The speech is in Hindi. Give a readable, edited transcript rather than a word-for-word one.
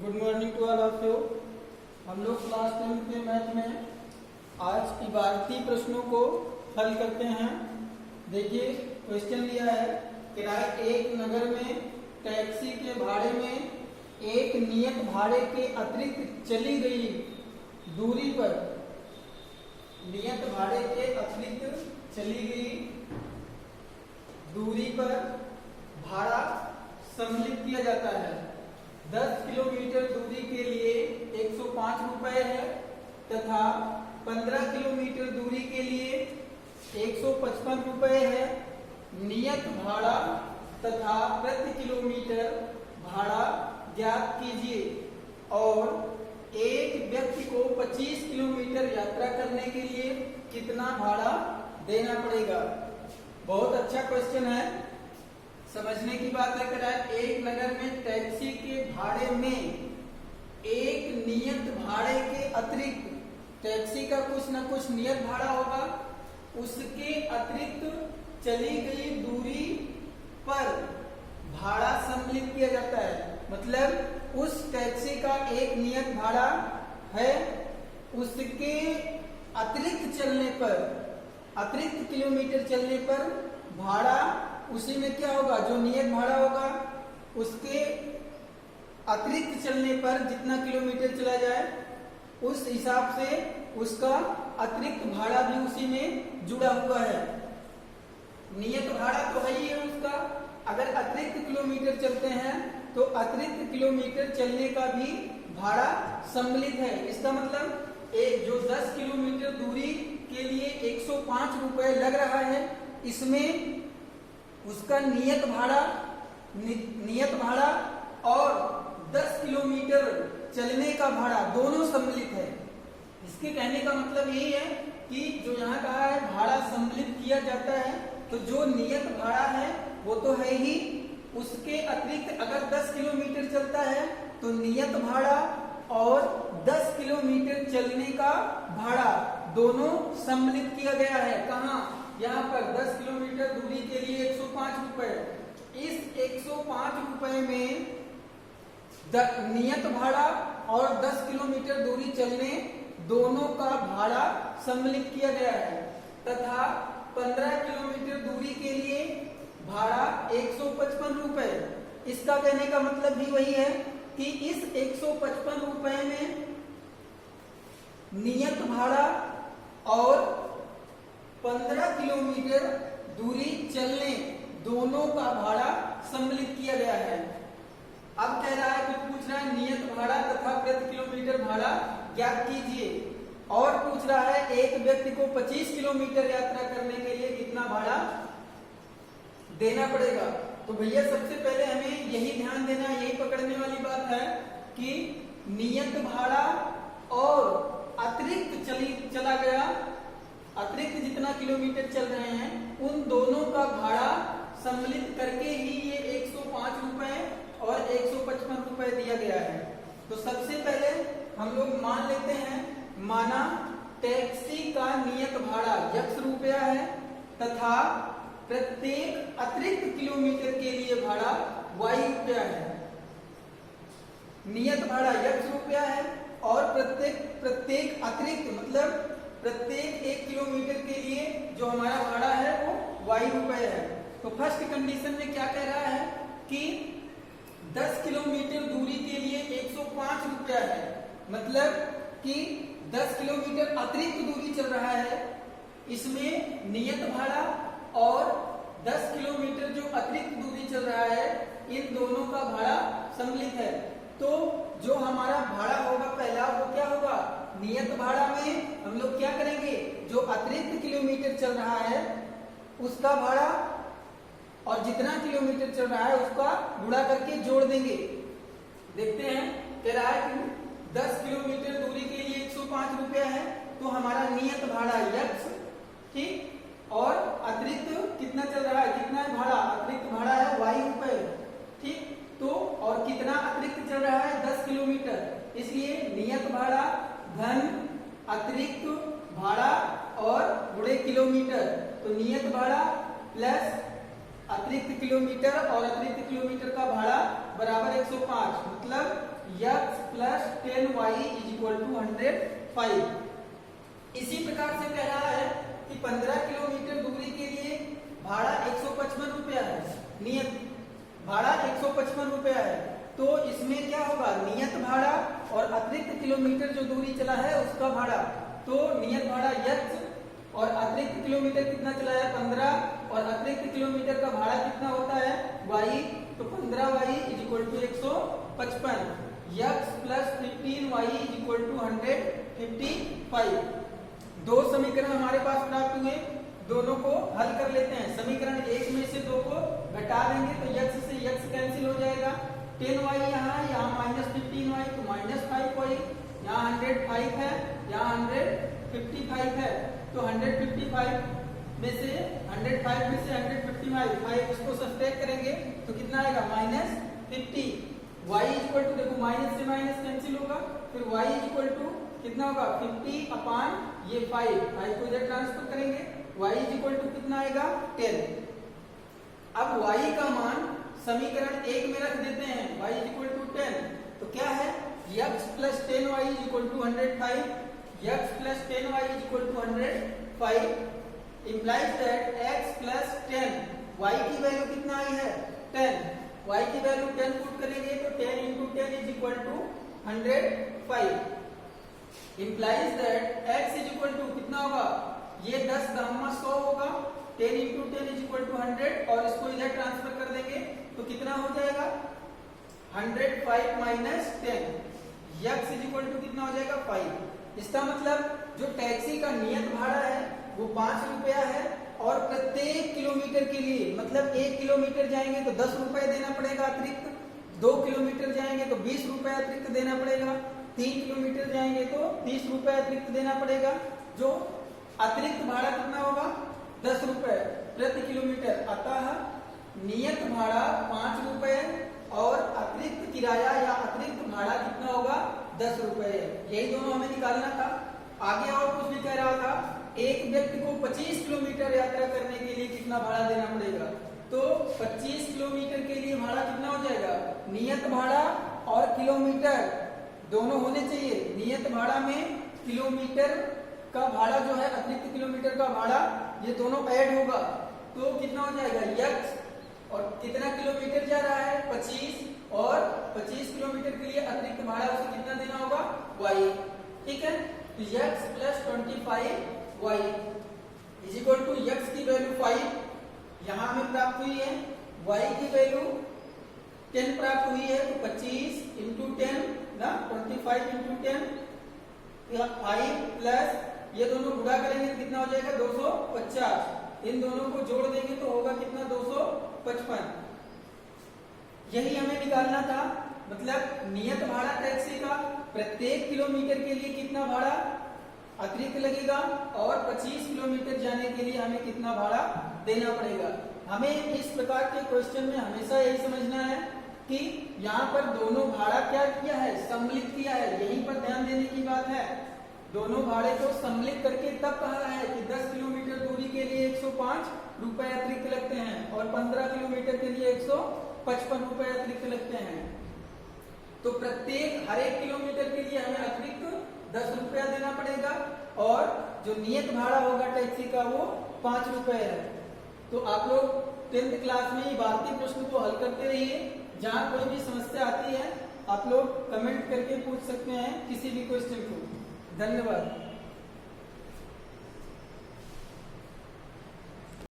Good morning to all of you. हम लोग क्लास 10 के मैथ में आज इबारती प्रश्नों को हल करते हैं। देखिए क्वेश्चन लिया है किराए एक नगर में टैक्सी के भाड़े में एक नियत भाड़े के अतिरिक्त चली गई दूरी पर नियत भाड़े के अतिरिक्त चली गई दूरी पर भाड़ा सम्मिलित किया जाता है। 10 किलोमीटर दूरी के लिए 105 रुपए है तथा 15 किलोमीटर दूरी के लिए 155 रुपए है। नियत भाड़ा तथा प्रति किलोमीटर भाड़ा ज्ञात कीजिए और एक व्यक्ति को 25 किलोमीटर यात्रा करने के लिए कितना भाड़ा देना पड़ेगा। बहुत अच्छा क्वेश्चन है, समझने की बात है। किराए एक नगर में टैक्सी के भाड़े में एक नियत भाड़े के अतिरिक्त टैक्सी का कुछ न कुछ नियत भाड़ा होगा, उसके अतिरिक्त चली गई दूरी पर भाड़ा सम्मिलित किया जाता है। मतलब उस टैक्सी का एक नियत भाड़ा है, उसके अतिरिक्त चलने पर अतिरिक्त किलोमीटर चलने पर भाड़ा उसी में क्या होगा, जो नियत भाड़ा होगा उसके अतिरिक्त चलने पर जितना किलोमीटर चला जाए उस हिसाब से उसका अतिरिक्त भाड़ा भी उसी में जुड़ा हुआ है। नियत भाड़ा तो है ही है उसका, अगर अतिरिक्त किलोमीटर चलते हैं तो अतिरिक्त किलोमीटर चलने का भी भाड़ा सम्मिलित है। इसका मतलब एक जो 10 किलोमीटर दूरी के लिए 105 रुपए लग रहा है, इसमें उसका नियत भाड़ा और 10 किलोमीटर चलने का भाड़ा दोनों सम्मिलित है। इसके कहने का मतलब यही है कि जो यहाँ कहा है भाड़ा सम्मिलित किया जाता है, तो जो नियत भाड़ा है वो तो है ही, उसके अतिरिक्त अगर 10 किलोमीटर चलता है तो नियत भाड़ा और 10 किलोमीटर चलने का भाड़ा दोनों सम्मिलित किया गया है। कहाँ? यहाँ पर 10 किलोमीटर दूरी के लिए 105 रुपए। इस 105 रुपए में नियत भाड़ा और 10 किलोमीटर दूरी चलने दोनों का भाड़ा सम्मिलित किया गया है तथा 15 किलोमीटर दूरी के लिए भाड़ा 155 रुपए। इसका कहने का मतलब भी वही है कि इस 155 रुपए में नियत भाड़ा और 15 किलोमीटर दूरी चलने दोनों का भाड़ा सम्मिलित किया गया है। अब कह रहा है, कुछ पूछ रहा है नियत भाड़ा तथा प्रति किलोमीटर भाड़ा ज्ञात कीजिए और पूछ रहा है एक व्यक्ति को 25 किलोमीटर यात्रा करने के लिए कितना भाड़ा देना पड़ेगा। तो भैया सबसे पहले हमें यही ध्यान देना, यही पकड़ने वाली बात है कि नियत भाड़ा और अतिरिक्त चला गया, अतिरिक्त जितना किलोमीटर चल रहे हैं उन दोनों का भाड़ा सम्मिलित करके ही ये 105 रुपए और 155 रुपए दिया गया है। तो सबसे पहले हम लोग मान लेते हैं, माना टैक्सी का नियत भाड़ा x रुपया है तथा प्रत्येक अतिरिक्त किलोमीटर के लिए भाड़ा y रुपया है। नियत भाड़ा x रुपया है और प्रत्येक अतिरिक्त मतलब प्रत्येक 1 किलोमीटर के लिए जो हमारा भाड़ा है वो y रुपए है। तो फर्स्ट कंडीशन में क्या कह रहा है कि 10 किलोमीटर दूरी के लिए 105 रुपया है, मतलब कि 10 किलोमीटर अतिरिक्त दूरी चल रहा है, इसमें नियत भाड़ा और 10 किलोमीटर जो अतिरिक्त दूरी चल रहा है इन दोनों का भाड़ा सम्मिलित है। तो जो हमारा भाड़ा होगा पहला वो क्या होगा, नियत भाड़ा में हम लोग क्या करेंगे, जो अतिरिक्त किलोमीटर चल रहा है उसका भाड़ा और जितना किलोमीटर चल रहा है उसका गुणा करके जोड़ देंगे। देखते हैं, कह रहा है कि 10 किलोमीटर दूरी के लिए 105 रुपया है, तो हमारा नियत भाड़ा x, ठीक, और अतिरिक्त कितना चल रहा है, कितना है भाड़ा, अतिरिक्त भाड़ा है y रुपए, ठीक। तो और कितना अतिरिक्त चल रहा है 10 किलोमीटर, इसलिए नियत भाड़ा धन अतिरिक्त भाड़ा और गुणे किलोमीटर, तो नियत भाड़ा प्लस अतिरिक्त किलोमीटर और अतिरिक्त किलोमीटर का भाड़ा बराबर 105, मतलब x plus 10y is equal to 105। इसी प्रकार से कह रहा है कि 15 किलोमीटर दूरी के लिए भाड़ा 155 रुपया है, नियत भाड़ा 155 रुपया है। तो इसमें क्या होगा, नियत भाड़ा और अतिरिक्त किलोमीटर जो दूरी चला है उसका भाड़ा। तो नियत भाड़ा x और अतिरिक्त किलोमीटर कितना चला है 15, और अतिरिक्त किलोमीटर का भाड़ा कितना होता है y। तो 15y is equal to 155, x plus 15y is equal to 155। दो समीकरण हमारे पास प्राप्त हुए, दोनों को हल कर लेते हैं। समीकरण एक में से दो को घटा देंगे तो x से x कैंसिल हो जाएगा। 10y यहाँ माइनस 15y तो माइनस 5y, यहाँ 105 है, यहाँ 155 है। तो 155 में से 155 इसको सब्ट्रैक्ट करेंगे तो कितना आएगा -50। y इक्वल टू, देखो माइनस से माइनस कैंसिल होगा, फिर y इक्वल टू कितना होगा 50 अपान ये 5 को इधर ट्रांसफर करेंगे, y इक्वल टू कितना आएगा 10। अब y का मान समीकरण एक में रख देते हैं, y इक्वल टू 10। तो क्या है, x plus 10y equal to 105, x plus 10y equal to 105 implies that x plus 10, y की वैल्यू कितना आई है 10, y की वैल्यू 10 पुट करेंगे तो 10 into 10 is equal to 105 implies that x is equal to कितना होगा, ये 10 गामा 100 होगा, 10 इंटू 10 इज इक्वल टू 100 और इसको इधर ट्रांसफर कर देंगे तो कितना हो जाएगा 105 minus 10, x is equal to कितना हो जाएगा 5। इसका मतलब जो टैक्सी का नियत भाड़ा है वो 5 रुपया है, और प्रत्येक किलोमीटर के लिए, मतलब 1 किलोमीटर जाएंगे तो 10 रुपए देना पड़ेगा अतिरिक्त, 2 किलोमीटर जाएंगे तो 20 रुपए अतिरिक्त देना पड़ेगा, 3 किलोमीटर जाएंगे तो 30 रुपए अतिरिक्त देना पड़ेगा। जो अतिरिक्त भाड़ा कितना होगा 10 रुपए प्रति किलोमीटर। अतः नियत भाड़ा 5 रुपए और अतिरिक्त किराया या अतिरिक्त भाड़ा कितना होगा 10 रुपए। यही दोनों हमें निकालना था। आगे और कुछ भी कह रहा था, एक व्यक्ति को 25 किलोमीटर यात्रा करने के लिए कितना भाड़ा देना पड़ेगा। तो 25 किलोमीटर के लिए भाड़ा कितना हो जाएगा, नियत भाड़ा और किलोमीटर दोनों होने चाहिए। नियत भाड़ा में किलोमीटर का भाड़ा जो है, अतिरिक्त किलोमीटर का भाड़ा, ये दोनों ऐड होगा तो कितना हो जाएगा x, और कितना किलोमीटर जा रहा है 25, और 25 किलोमीटर के लिए अतिरिक्त भाड़ा उसे कितना देना होगा y। ठीक है, तो x plus 25y is equal to x की वैल्यू 5 यहाँ हमें प्राप्त हुई है, y की वैल्यू 10 प्राप्त हुई है। तो 25 इंटू 10 ना 25 इंटू 10 5 प्लस ये दोनों गुणा करेंगे तो कितना हो जाएगा 250। इन दोनों को जोड़ देंगे तो होगा कितना 255। यही हमें निकालना था। मतलब नियत भाड़ा टैक्सी का प्रत्येक किलोमीटर के लिए कितना भाड़ा अतिरिक्त लगेगा, और 25 किलोमीटर जाने के लिए हमें कितना भाड़ा देना पड़ेगा। हमें इस प्रकार के क्वेश्चन में हमेशा यही समझना है कि यहाँ पर दोनों भाड़ा क्या किया है, सम्मिलित किया है। यहीं पर ध्यान देने की बात है। दोनों भाड़े को सम्मिलित करके तब कहा है कि 10 किलोमीटर दूरी के लिए 105 रुपए अतिरिक्त लगते हैं, और 15 किलोमीटर के लिए 155 रुपए अतिरिक्त लगते हैं। तो प्रत्येक हर एक किलोमीटर के लिए हमें अतिरिक्त 10 रुपया देना पड़ेगा, और जो नियत भाड़ा होगा टैक्सी का वो 5 रुपए है। तो आप लोग 10th क्लास में ही भारतीय प्रश्न को हल करते रहिए। जहाँ कोई भी समस्या आती है आप लोग कमेंट करके पूछ सकते हैं किसी भी क्वेश्चन को। धन्यवाद।